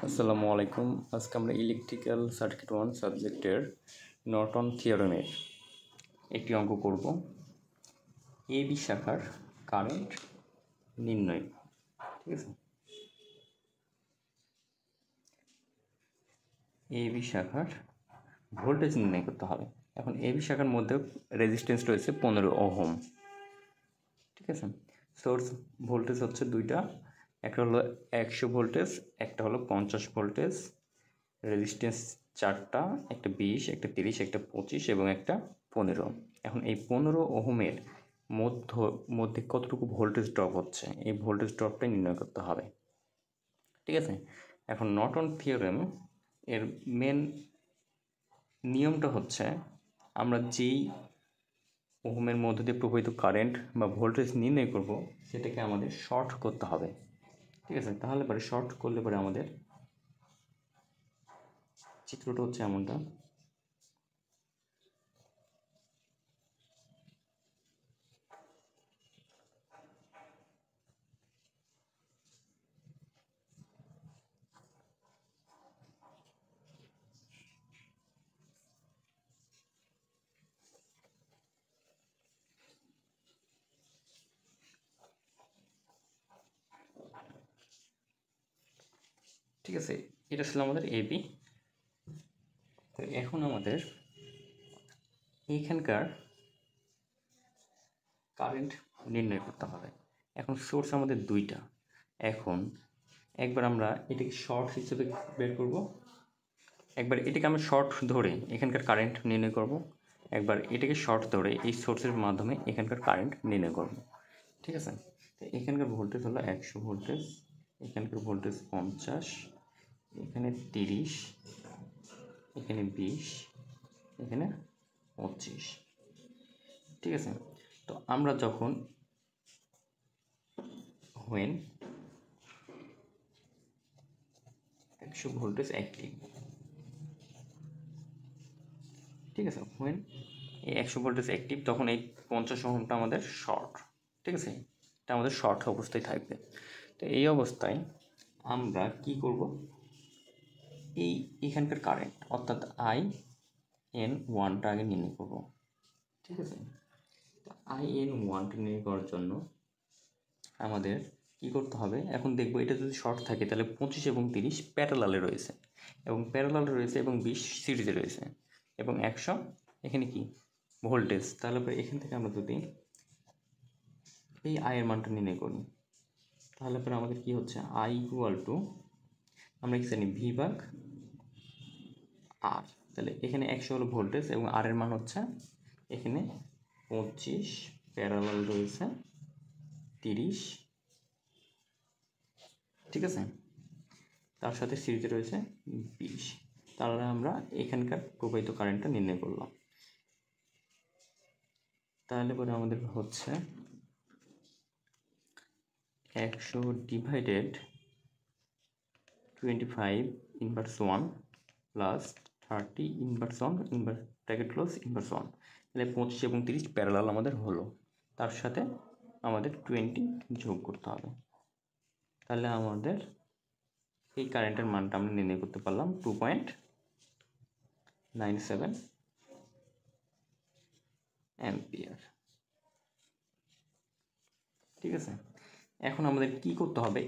আসসালামু আলাইকুম। আজকে আমরা ইলেকট্রিক্যাল সার্কিট 1 সাবজেক্টের নর্টন থিওরেমের একটি অঙ্ক করব। এবি শাখার কারেন্ট নির্ণয়, ঠিক আছে। এবি শাখার ভোল্টেজ নির্ণয় করতে হবে। এখন এবি শাখার মধ্যে রেজিস্ট্যান্স রয়েছে 15 ওহম, ঠিক আছে। সোর্স ভোল্টেজ হচ্ছে দুইটা, একটা হলো 100 ভোল্টেজ, একটা হলো 50 ভোল্টেজ। রেজিস্ট্যান্স চারটা, একটা 20, একটা 30, একটা 25 এবং একটা 15। এখন এই 15 ওহমের মধ্যে কতটুকু ভোল্টেজ ড্রপ হচ্ছে, এই ভোল্টেজ ড্রপটাই নির্ণয় করতে হবে, ঠিক আছে। এখন নর্টন থিওরেম এর মেন নিয়মটা হচ্ছে, আমরা যেই ওহমের মধ্য দিয়ে প্রবাহিত কারেন্ট বা ভোল্টেজ নির্ণয় করব সেটাকে আমাদের শর্ট করতে হবে, ঠিক আছে। তাহলে পরে শর্ট করলে পরে আমাদের চিত্রটা হচ্ছে এমনটা। ঠিক আছে, এটা ছিল আমাদের এবি। তো এখন আমাদের এইখানকার কারেন্ট নির্ণয় করতে হবে। এখন সোর্স আমাদের দুইটা। এখন একবার আমরা এটাকে শর্ট হিসেবে বের করব, একবার এটাকে আমরা শর্ট ধরে এখানকার কারেন্ট নির্ণয় করব, একবার এটাকে শর্ট ধরে এই সোর্সের মাধ্যমে এখানকার কারেন্ট নির্ণয় করব, ঠিক আছে। তো এখানকার ভোল্টেজ হলো 100 ভোল্টেজ, এখানকার ভোল্টেজ 50, এখানে 30, এখানে 20, এখানে 25, ঠিক আছে। তো আমরা যখন when 100 ভোল্টেজ অ্যাক্টিভ, ঠিক আছে, when এই 100 ভোল্টেজ অ্যাক্টিভ তখন এই 50 ওহমটা আমাদের শর্ট, ঠিক আছে, এটা আমাদের শর্ট অবস্থায় থাকবে। তো এই অবস্থায় আমরা কি করব, এখানকার কারেন্ট অর্থাৎ IN1টা আগে নির্ণয় করব, ঠিক আছে। তো IN1টা নির্ণয় করার জন্য আমাদের কি করতে হবে, এখন দেখব এটা যদি শর্ট থাকে তাহলে 25 এবং 30 প্যারালালে রয়েছে, এবং প্যারালালে রয়েছে এবং 20 সিরিজে রয়েছে, এবং 100 এখানে কি ভোল্টেজ। তাহলে পরে এখান থেকে আমরা যদি এই আয়ের মানটা নির্ণয় করি তাহলে পরে আমাদের কি হচ্ছে, আই ইকুয়াল টু, আমরা কি জানি ভি ভাগ আর। তাহলে এখানে 100 হলো ভোল্টেজ এবং আর এর মান হচ্ছে এখানে 25, প্যারালাল রয়েছে 30, ঠিক আছে, তার সাথে সিরিজে রয়েছে 20। তাহলে আমরা এখানকার প্রবাহিত কারেন্টটা নির্ণয় করলাম। তাহলে পরে আমাদের হচ্ছে 100 divided 25 inverse 1 plus 30 inverse 1 inverse bracket close inverse 1। তাহলে 25 এবং 30 প্যারালাল আমাদের হলো, তার সাথে আমাদের 20 যোগ করতে হবে। তাহলে আমাদের এই কারেন্টের মানটা আমরা নির্ণয় করতে পারলাম 2.97 অ্যাম্পিয়ার, ঠিক আছে। এখন আমাদের কি করতে হবে,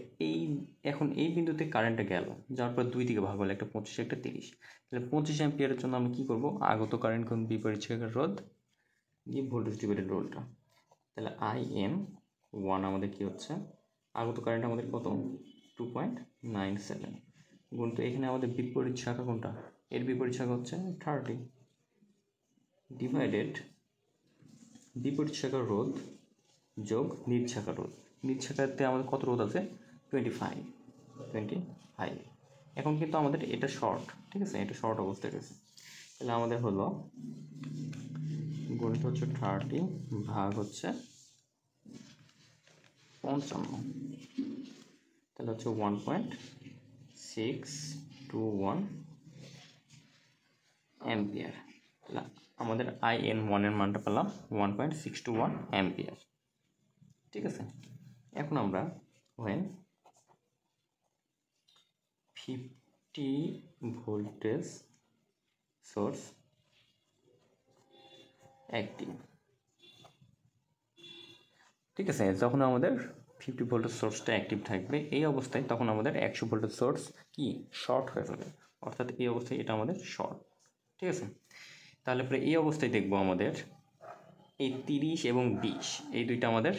এখন এই বিন্দুতে কারেন্টটা গেল, যাওয়ার পর দুই দিকে ভাগ হলো, একটা 25 একটা 30। তাহলে 25 অ্যাম্পিয়ারের জন্য আমরা কি করব, আগত কারেন্ট কোন বিপরীত শাখার রোধ দিয়ে ভোল্টেজ ডিভাইডেড রোধটা। তাহলে IN1 আমাদের কি হচ্ছে, আগত কারেন্ট আমাদের কত 2.97 গুণ, তো এখানে আমাদের বিপরীত শাখা কোনটা, এর বিপরীত শাখা হচ্ছে 30 ডিভাইডেড বিপরীত শাখার রোধ যোগ নিজ শাখার রোধ। নিজ শাখাতে আমাদের কত রোধ আছে, 25। এখন কিন্তু আমাদের এটা শর্ট, ঠিক আছে, এটা শর্ট অবস্থায় রয়েছে। তাহলে আমাদের হলো গণিত হচ্ছে 30 ভাগ হচ্ছে 55, তাহলে হচ্ছে 1.621 অ্যাম্পিয়ার। তাহলে আমাদের IN1 এর মানটা পেলাম 1.621 অ্যাম্পিয়ার, ঠিক আছে। এখন আমরা when 50 ভোল্টেজ সোর্স অ্যাক্টিভ। ঠিক আছে, যখন আমাদের 50 ভোল্টেজ সোর্সটা অ্যাক্টিভ থাকবে এই অবস্থায়, তখন আমাদের 100 ভোল্টেজ সোর্স কি শর্ট হয়ে যাবে, অর্থাৎ এই অবস্থায় এটা আমাদের শর্ট। ঠিক আছে, তাহলে পরে এই অবস্থায় দেখব আমাদের এই 30 এবং 20 এই দুইটা আমাদের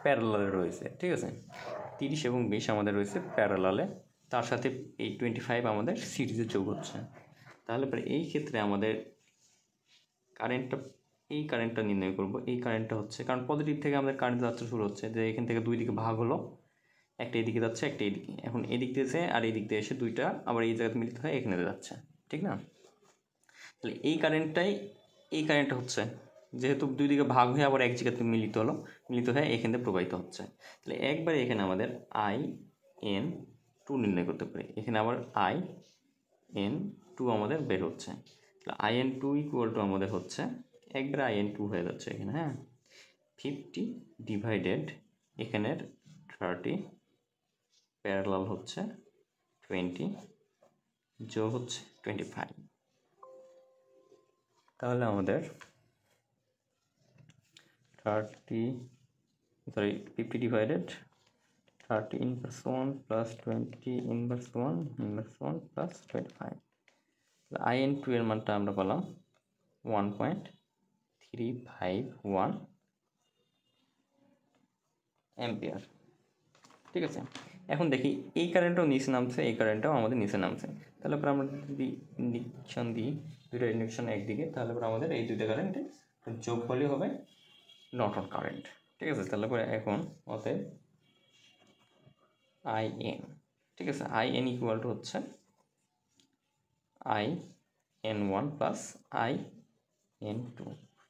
প্যারালালে রয়েছে। ঠিক আছে, 30 এবং 20 আমাদের রয়েছে প্যারালালে, তার সাথে এই 25 আমাদের সিরিজে যোগ হচ্ছে। তাহলে পরে এই ক্ষেত্রে আমাদের এই কারেন্টটা নির্ণয় করব। এই কারেন্টটা হচ্ছে, কারণ পজিটিভ থেকে আমাদের কারেন্ট যাত্রা শুরু হচ্ছে, যে এখান থেকে দুই দিকে ভাগ হলো, একটা এদিকে যাচ্ছে একটা এদিকে, এখন এদিক দিয়ে এসে আর এই দিক দিয়ে এসে দুইটা আবার এই জায়গাতে মিলিত হয়ে এখানে যাচ্ছে। ঠিক না, তাহলে এই কারেন্টটা হচ্ছে যেহেতু দুই দিকে ভাগ হয়ে আবার এক জায়গাতে মিলিত হয়ে এখান থেকে প্রবাহিত হচ্ছে। তাহলে একবারে এখানে আমাদের IN2 নির্ণয় করতে পারি। এখানে আবার IN2 আমাদের বের হচ্ছে। তাহলে IN2 ইকুয়াল টু আমাদের হচ্ছে একবারে IN2 হয়ে যাচ্ছে এখানে। হ্যাঁ, 50 ডিভাইডেড এখানের 30 প্যারালাল হচ্ছে 20 যোগ হচ্ছে 25। তাহলে আমাদের 50 divided 30 inverse 1 plus 20 inverse 1 plus 25। IN2 এর মানটা আমরা পেলাম 1.351 অ্যাম্পিয়ার। ঠিক আছে, এখন দেখি এই কারেন্টটাও নিচে নামছে, এই কারেন্টটাও আমাদের নিচে নামছে। তাহলে পরে আমরা যদি ইন্ডিকেশন দিই, দুইটা ইন্ডিকেশন একদিকে, তাহলে পরে আমাদের এই দুইটা কারেন্টে যোগ হলে হবে নর্টন কারেন্ট। ঠিক আছে, তাহলে পরে এখন অতএব IN, ঠিক আছে, IN ইকুয়াল টু হচ্ছে IN1 প্লাস IN2।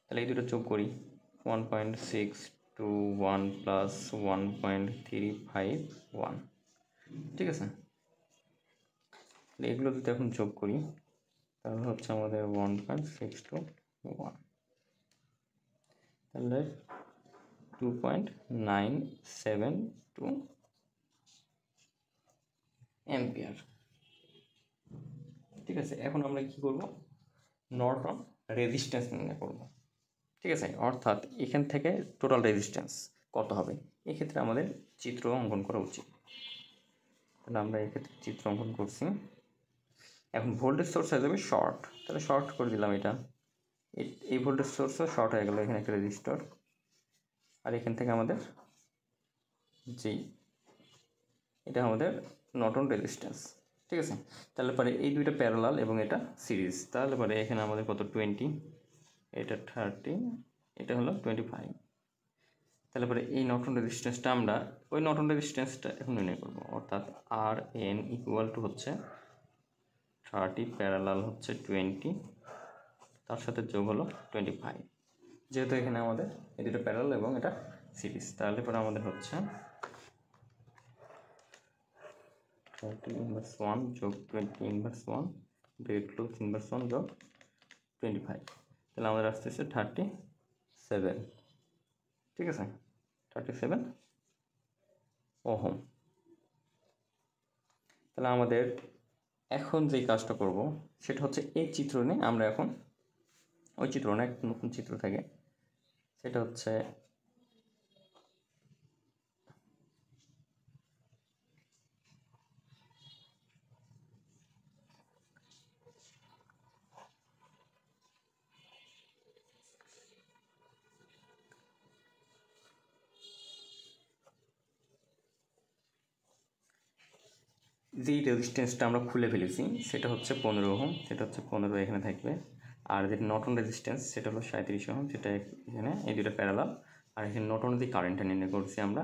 তাহলে এই দুটো যোগ করি, 1.621 প্লাস 1.351। ঠিক আছে, এগুলো যদি এখন যোগ করি তাহলে হচ্ছে আমাদের 1.621, তাহলে 2.972 অ্যাম্পিয়ার। ঠিক আছে, এখন আমরা কি করব, নর্টন রেজিস্ট্যান্স নির্ণয় করব। ঠিক আছে, অর্থাৎ এখান থেকে টোটাল রেজিস্ট্যান্স কত হবে, এক্ষেত্রে আমাদের চিত্র অঙ্কন করা উচিত। তাহলে আমরা এক্ষেত্রে চিত্র অঙ্কন করছি। এখন ভোল্টেজ সোর্স হয়ে যাবে শর্ট, তাহলে শর্ট করে দিলাম এটা, এই ভোল্টেজ সোর্সও শর্ট হয়ে গেল, এখানে একটা রেজিস্টর, আর এখান থেকে আমাদের এটা আমাদের নর্টন রেজিস্ট্যান্স। ঠিক আছে, তাহলে পরে এই দুইটা প্যারালাল এবং এটা সিরিজ, তাহলে পরে এখানে আমাদের কত 20, এটা 30, এটা হলো 25। তাহলে পরে এই নর্টন রেজিস্ট্যান্সটা আমরা ওই নর্টন রেজিস্ট্যান্সটা এখন নির্ণয় করব, অর্থাৎ RN ইকুয়াল টু হচ্ছে 30 প্যারালাল হচ্ছে 20, তার সাথে যোগ হলো 25। যেহেতু এখানে আমাদের এই দুটো প্যারালাল এবং এটা সিরিজ, তাহলে পরে আমাদের হচ্ছে 30 ইনভার্স 1 যোগ 20 ইনভার্স 1 ব্রেড ক্লোজ ইনভার্স 1 যোগ 25, তাহলে আমাদের আসতেছে 37। ঠিক আছে, 37 ওহম। তাহলে আমাদের এখন যেই কাজটা করব সেটা হচ্ছে এই চিত্র নিয়ে আমরা এখন ওই চিত্র না, একটা নতুন চিত্র থাকে, সেটা হচ্ছে যেই রেজিস্ট্যান্সটা আমরা খুলে ফেলেছি সেটা হচ্ছে 15 ওহম, সেটা হচ্ছে 15 এখানে থাকবে। আর যেটা নর্টন রেজিস্ট্যান্স সেটা হলো 37 ওহম, সেটা এখানে, এই দুটো প্যারালাল। আর এখানে নর্টন যে কারেন্টটা নির্ণয় করছি আমরা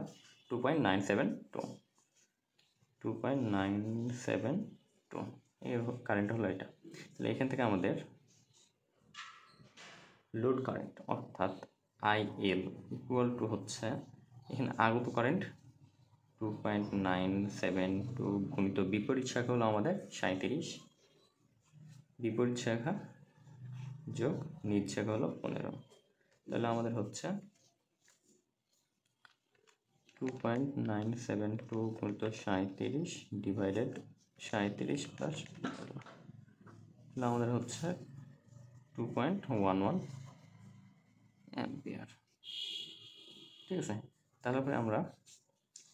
2.972 এই কারেন্ট হলো এটা। তাহলে এখান থেকে আমাদের লোড কারেন্ট অর্থাৎ IL ইকুয়াল টু হচ্ছে এখানে আগত কারেন্ট 2.972 গুণিত বিপরীত শাখা হলো আমাদের 37, বিপরীত শাখা যোগ নিজ শাখা হলো 15। তাহলে আমাদের হচ্ছে 2.972 গুণিত 37 ডিভাইডেড 37 প্লাস তাহলে আমাদের হচ্ছে 2.11 অ্যাম্পিয়ার। ঠিক আছে, তারপরে আমরা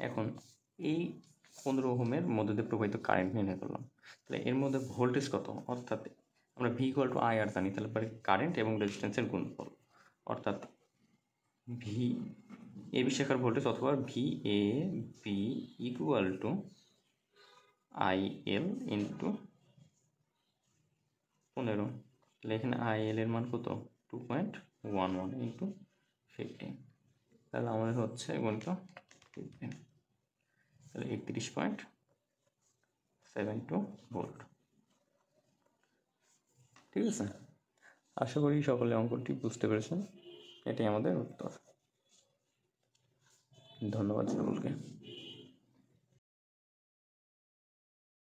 এখন এই 15 ওহমের মধ্যে দিয়ে প্রবাহিত কারেন্ট নির্ণয় করলাম। তাহলে এর মধ্যে ভোল্টেজ কত, অর্থাৎ আমরা V equal to I R জানি, তাহলে পরে কারেন্ট এবং রেজিস্ট্যান্সের গুণফল, অর্থাৎ ভি এ বি শাখার ভোল্টেজ অথবা V A B equal to I L into 15। তাহলে এখানে আই এল এর মান কত, 2.11 ইন্টু 15, তাহলে আমাদের হচ্ছে গুণিত 15, তাহলে 31.72 ভোল্ট। ঠিক আছে, আশা করি সকলে অঙ্কটি বুঝতে পেরেছেন। এটাই আমাদের উত্তর। ধন্যবাদ সকলকে।